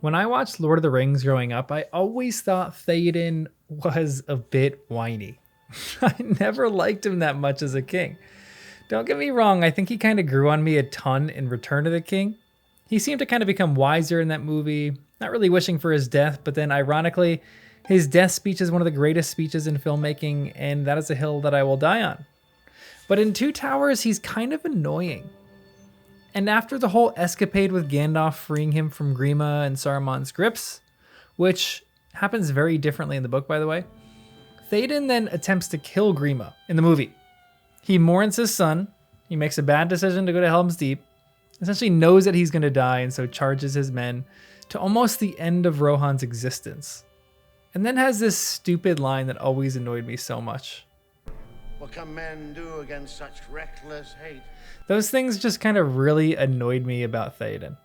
When I watched Lord of the Rings growing up, I always thought Theoden was a bit whiny. I never liked him that much as a king. Don't get me wrong, I think he kind of grew on me a ton in Return of the King. He seemed to kind of become wiser in that movie, not really wishing for his death, but then ironically, his death speech is one of the greatest speeches in filmmaking, and that is a hill that I will die on. But in Two Towers, he's kind of annoying. And after the whole escapade with Gandalf freeing him from Grima and Saruman's grips, which happens very differently in the book, by the way, Theoden then attempts to kill Grima in the movie. He mourns his son, he makes a bad decision to go to Helm's Deep, essentially knows that he's going to die and so charges his men to almost the end of Rohan's existence. And then has this stupid line that always annoyed me so much. What can men do against such reckless hate? Those things just kind of really annoyed me about Theoden.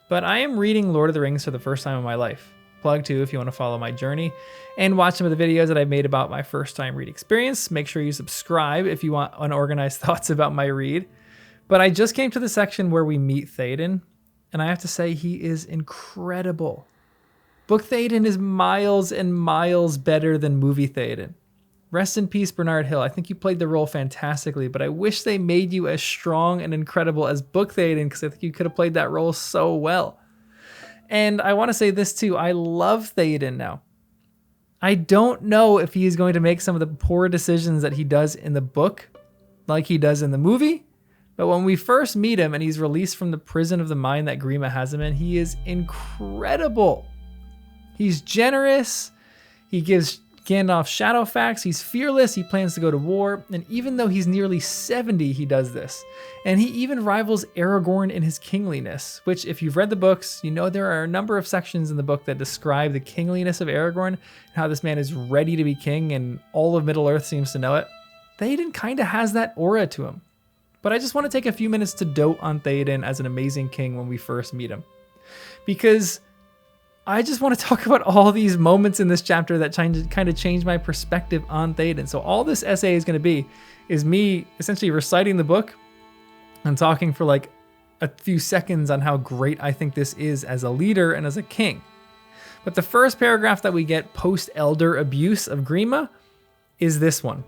But I am reading Lord of the Rings for the first time in my life. Plug 2 if you want to follow my journey and watch some of the videos that I've made about my first time read experience. Make sure you subscribe if you want unorganized thoughts about my read. But I just came to the section where we meet Theoden, and I have to say he is incredible. Book Theoden is miles and miles better than movie Theoden. Rest in peace, Bernard Hill. I think you played the role fantastically, but I wish they made you as strong and incredible as Book Theoden, because I think you could have played that role so well. And I want to say this too, I love Theoden now. I don't know if he is going to make some of the poor decisions that he does in the book, like he does in the movie, but when we first meet him and he's released from the prison of the mind that Grima has him in, he is incredible. He's generous, he gives Gandalf Shadowfax, he's fearless, he plans to go to war, and even though he's nearly 70, he does this. And he even rivals Aragorn in his kingliness, which if you've read the books, you know there are a number of sections in the book that describe the kingliness of Aragorn, and how this man is ready to be king, and all of Middle-earth seems to know it. Theoden kind of has that aura to him. But I just want to take a few minutes to dote on Theoden as an amazing king when we first meet him. Because I just want to talk about all these moments in this chapter that kind of change my perspective on Theoden. So all this essay is going to be is me essentially reciting the book and talking for like a few seconds on how great I think this is as a leader and as a king. But the first paragraph that we get post-elder abuse of Grima is this one.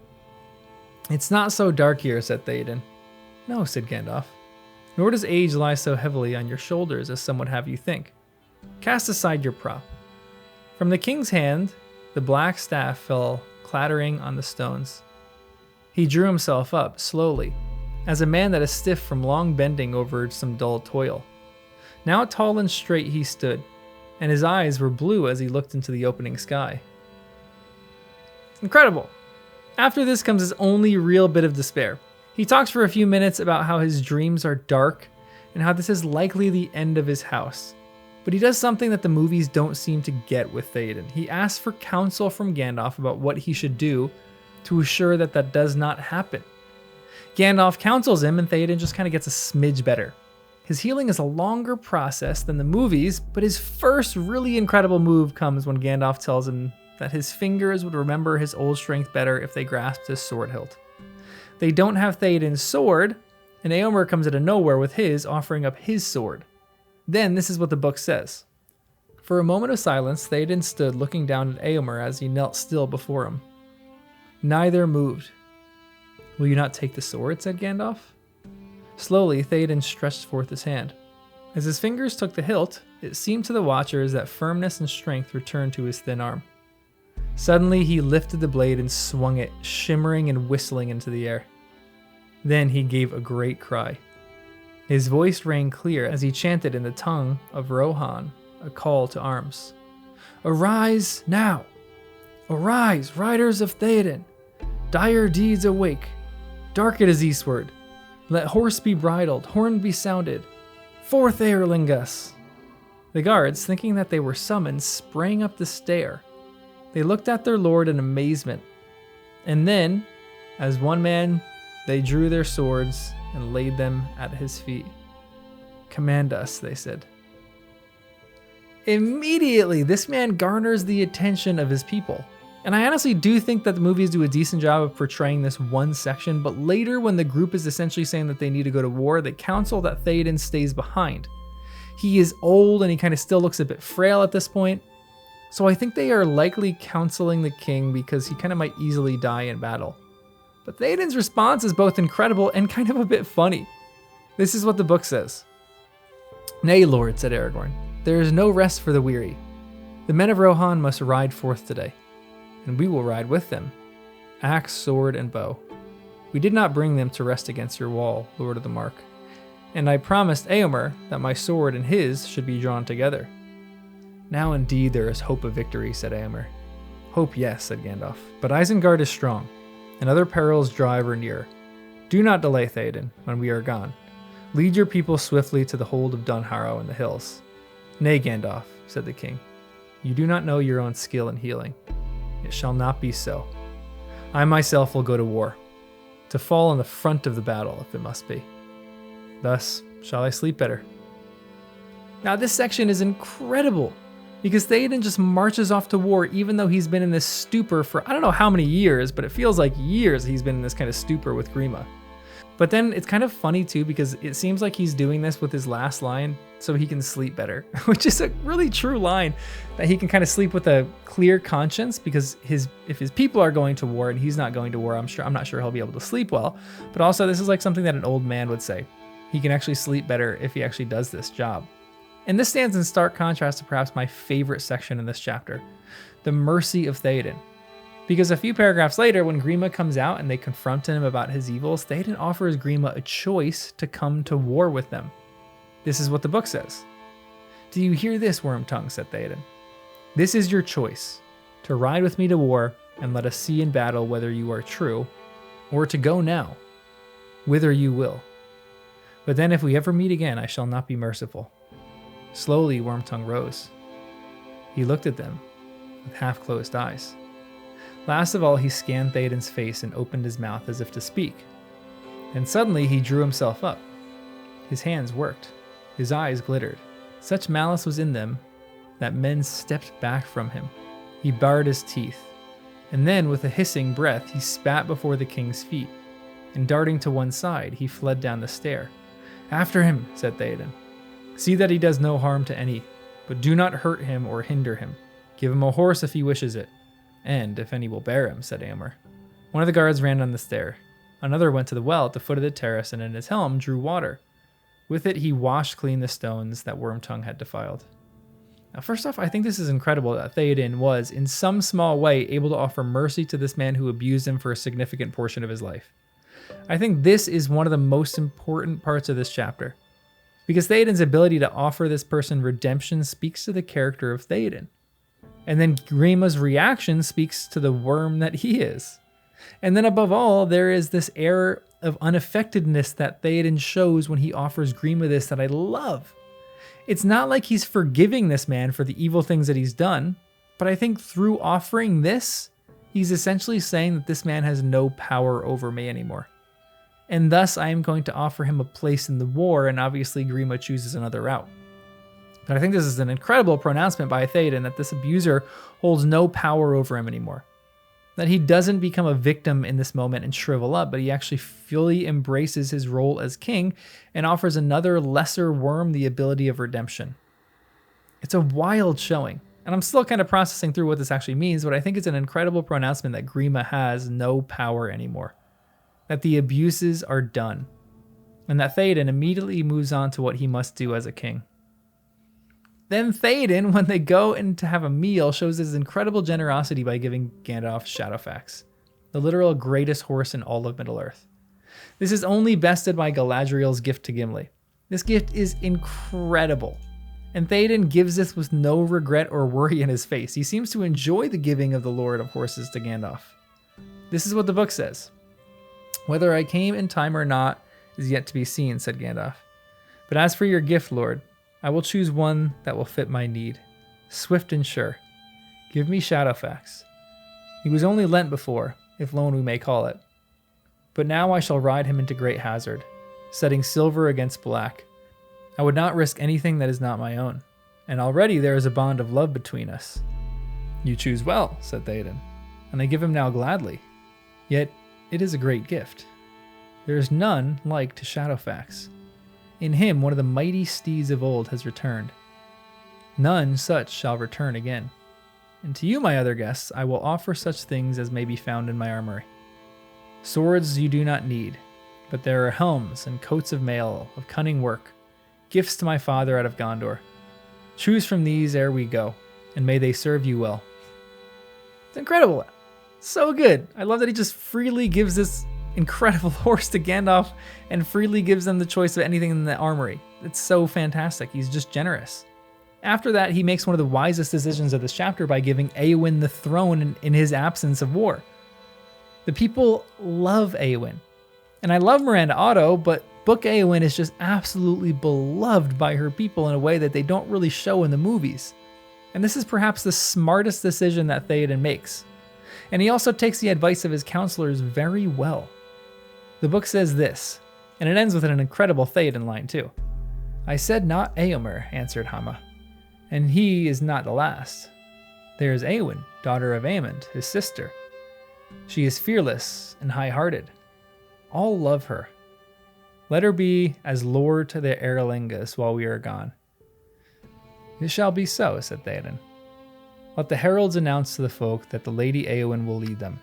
"It's not so dark here," said Theoden. "No," said Gandalf. "Nor does age lie so heavily on your shoulders as some would have you think. Cast aside your prop." From the king's hand, the black staff fell clattering on the stones. He drew himself up slowly, as a man that is stiff from long bending over some dull toil. Now tall and straight he stood, and his eyes were blue as he looked into the opening sky. Incredible. After this comes his only real bit of despair. He talks for a few minutes about how his dreams are dark and how this is likely the end of his house. But he does something that the movies don't seem to get with Theoden. He asks for counsel from Gandalf about what he should do to assure that that does not happen. Gandalf counsels him and Theoden just kind of gets a smidge better. His healing is a longer process than the movies, but his first really incredible move comes when Gandalf tells him that his fingers would remember his old strength better if they grasped his sword hilt. They don't have Theoden's sword, and Éomer comes out of nowhere with his, offering up his sword. Then this is what the book says. For a moment of silence, Theoden stood looking down at Éomer as he knelt still before him. Neither moved. "Will you not take the sword?" said Gandalf. Slowly, Theoden stretched forth his hand. As his fingers took the hilt, it seemed to the watchers that firmness and strength returned to his thin arm. Suddenly, he lifted the blade and swung it, shimmering and whistling into the air. Then he gave a great cry. His voice rang clear as he chanted in the tongue of Rohan, a call to arms. "Arise now! Arise, riders of Theoden! Dire deeds awake! Dark it is eastward! Let horse be bridled, horn be sounded! Forth, Eorlingas!" The guards, thinking that they were summoned, sprang up the stair. They looked at their lord in amazement, and then, as one man, they drew their swords and laid them at his feet. "Command us," they said. Immediately, this man garners the attention of his people. And I honestly do think that the movies do a decent job of portraying this one section, but later when the group is essentially saying that they need to go to war, they counsel that Theoden stays behind. He is old and he kind of still looks a bit frail at this point. So I think they are likely counseling the king because he kind of might easily die in battle. But Theoden's response is both incredible and kind of a bit funny. This is what the book says. "Nay, Lord," said Aragorn, "there is no rest for the weary. The men of Rohan must ride forth today, and we will ride with them, axe, sword, and bow. We did not bring them to rest against your wall, Lord of the Mark, and I promised Eomer that my sword and his should be drawn together." "Now indeed there is hope of victory," said Eomer. "Hope, yes," said Gandalf, "but Isengard is strong, and other perils draw ever near. Do not delay, Theoden, when we are gone. Lead your people swiftly to the hold of Dunharrow in the hills." "Nay, Gandalf," said the king, "you do not know your own skill in healing. It shall not be so. I myself will go to war, to fall in the front of the battle if it must be. Thus shall I sleep better." Now this section is incredible, because Theoden just marches off to war even though he's been in this stupor for I don't know how many years, but it feels like years he's been in this kind of stupor with Grima. But then it's kind of funny too, because it seems like he's doing this with his last line so he can sleep better, which is a really true line, that he can kind of sleep with a clear conscience, because if his people are going to war and he's not going to war, I'm not sure he'll be able to sleep well. But also this is like something that an old man would say. He can actually sleep better if he actually does this job. And this stands in stark contrast to perhaps my favorite section in this chapter, the mercy of Theoden. Because a few paragraphs later, when Grima comes out and they confront him about his evils, Theoden offers Grima a choice to come to war with them. This is what the book says. "Do you hear this, Wormtongue?" said Theoden. "This is your choice, to ride with me to war, and let us see in battle whether you are true, or to go now, whither you will. But then if we ever meet again, I shall not be merciful." Slowly, Wormtongue rose. He looked at them with half-closed eyes. Last of all, he scanned Theoden's face and opened his mouth as if to speak. And suddenly he drew himself up. His hands worked. His eyes glittered. Such malice was in them that men stepped back from him. He bared his teeth. And then, with a hissing breath, he spat before the king's feet. And darting to one side, he fled down the stair. "After him," said Theoden. "See that he does no harm to any, but do not hurt him or hinder him. Give him a horse if he wishes it, and if any will bear him," said Eomer. One of the guards ran down the stair. Another went to the well at the foot of the terrace and in his helm drew water. With it he washed clean the stones that Wormtongue had defiled. Now first off, I think this is incredible that Theoden was, in some small way, able to offer mercy to this man who abused him for a significant portion of his life. I think this is one of the most important parts of this chapter, because Theoden's ability to offer this person redemption speaks to the character of Theoden. And then Grima's reaction speaks to the worm that he is. And then above all, there is this air of unaffectedness that Theoden shows when he offers Grima this that I love. It's not like he's forgiving this man for the evil things that he's done, but I think through offering this, he's essentially saying that this man has no power over me anymore. And thus I am going to offer him a place in the war, and obviously Grima chooses another route. But I think this is an incredible pronouncement by Theoden that this abuser holds no power over him anymore. That he doesn't become a victim in this moment and shrivel up, but he actually fully embraces his role as king and offers another lesser worm the ability of redemption. It's a wild showing, and I'm still kind of processing through what this actually means, but I think it's an incredible pronouncement that Grima has no power anymore. That the abuses are done, and that Theoden immediately moves on to what he must do as a king. Then Theoden, when they go in to have a meal, shows his incredible generosity by giving Gandalf Shadowfax, the literal greatest horse in all of Middle-earth. This is only bested by Galadriel's gift to Gimli. This gift is incredible, and Theoden gives this with no regret or worry in his face. He seems to enjoy the giving of the Lord of Horses to Gandalf. This is what the book says. "Whether I came in time or not is yet to be seen," said Gandalf. "But as for your gift, Lord, I will choose one that will fit my need, swift and sure. Give me Shadowfax. He was only lent before, if loan we may call it. But now I shall ride him into great hazard, setting silver against black. I would not risk anything that is not my own, and already there is a bond of love between us." "You choose well," said Theoden, "and I give him now gladly. Yet it is a great gift. There is none like to Shadowfax. In him one of the mighty steeds of old has returned. None such shall return again. And to you, my other guests, I will offer such things as may be found in my armory. Swords you do not need, but there are helms and coats of mail of cunning work, gifts to my father out of Gondor. Choose from these ere we go, and may they serve you well. It's incredible. So good. I love that he just freely gives this incredible horse to Gandalf and freely gives them the choice of anything in the armory. It's so fantastic. He's just generous. After that, he makes one of the wisest decisions of this chapter by giving Éowyn the throne in his absence of war. The people love Éowyn. And I love Miranda Otto, but Book Éowyn is just absolutely beloved by her people in a way that they don't really show in the movies. And this is perhaps the smartest decision that Theoden makes. And he also takes the advice of his counselors very well. The book says this, and it ends with an incredible Theoden line too. I said not Éomer, answered Hama, and he is not the last. There is Éowyn, daughter of Aemond, his sister. She is fearless and high-hearted. All love her. Let her be as lord to the Erlingas while we are gone. It shall be so, said Theoden. Let the heralds announce to the folk that the Lady Éowyn will lead them.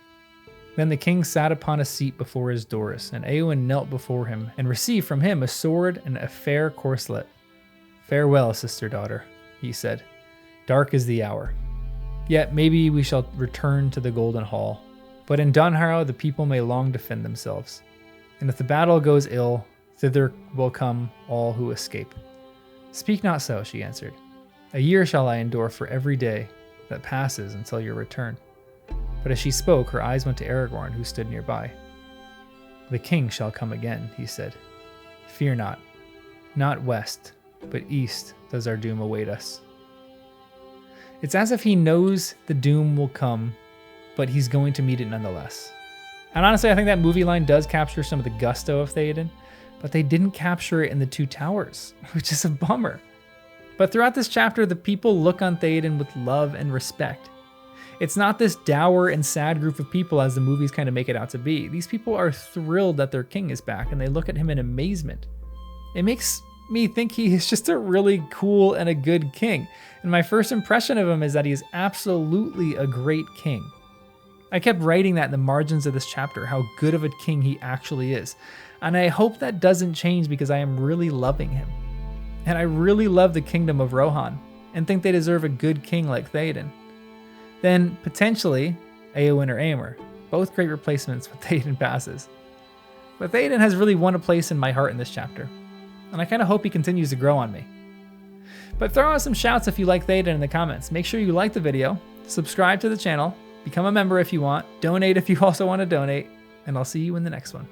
Then the king sat upon a seat before his doors, and Éowyn knelt before him, and received from him a sword and a fair corslet. Farewell, sister daughter, he said. Dark is the hour. Yet maybe we shall return to the Golden Hall. But in Dunharrow the people may long defend themselves. And if the battle goes ill, thither will come all who escape. Speak not so, she answered. A year shall I endure for every day that passes until your return. But as she spoke, her eyes went to Aragorn, who stood nearby. The king shall come again, he said. Fear not. Not west, but east does our doom await us. It's as if he knows the doom will come, but he's going to meet it nonetheless. And honestly, I think that movie line does capture some of the gusto of Theoden, but they didn't capture it in the Two Towers, which is a bummer. But throughout this chapter, the people look on Theoden with love and respect. It's not this dour and sad group of people as the movies kind of make it out to be. These people are thrilled that their king is back, and they look at him in amazement. It makes me think he is just a really cool and a good king. And my first impression of him is that he is absolutely a great king. I kept writing that in the margins of this chapter, how good of a king he actually is. And I hope that doesn't change because I am really loving him. And I really love the kingdom of Rohan and think they deserve a good king like Theoden. Then potentially Éowyn or Éomer, both great replacements when Theoden passes. But Theoden has really won a place in my heart in this chapter, and I kind of hope he continues to grow on me. But throw out some shouts if you like Theoden in the comments. Make sure you like the video, subscribe to the channel, become a member if you want, donate if you also want to donate, and I'll see you in the next one.